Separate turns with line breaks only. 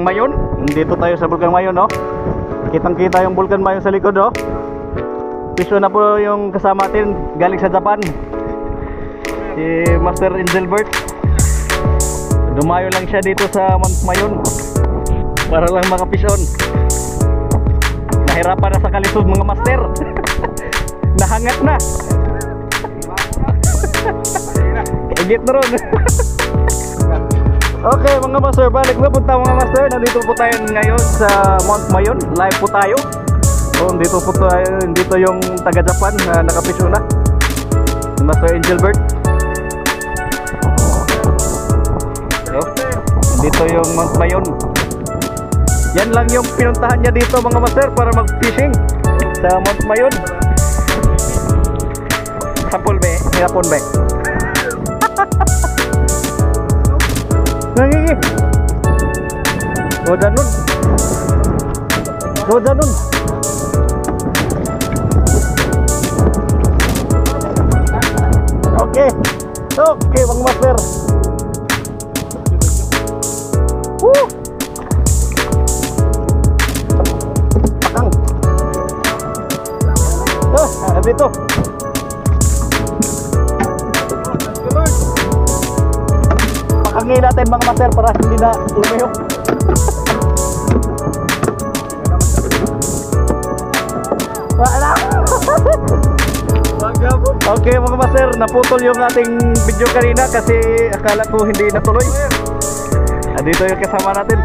Mayon, dito tayo sa Bulkan Mayon, no? Kitang-kita yung Bulkan Mayon sa likod, no? Piso na po yung kasama natin galing sa Japan, si Master Engelbert. Dumayo lang siya dito sa Mount Mayon para lang makapison. Nahirapan na sa kalisod mga master. Nahangat na. Igit na ron. Okay mga master, balik na punta mga master. Nandito po tayo ngayon sa Mount Mayon. Live po tayo. So, dito po tayo, dito yung taga Japan na nakapiso na, Master Engelbert. So, dito yung Mount Mayon. Yan lang yung pinuntahan niya dito mga master para mag-fishing sa Mount Mayon. Sapol be, hirapon be. Nangingi. Go dyan nun. Go dyan nun. Okay. Okay mga master. Woo! Pakang. Dito. Pakangin natin mga master para hindi na lumihok. Wala. Okay mga master, naputol yung ating video kanina kasi akala ko hindi natuloy. Dito yung kasama natin.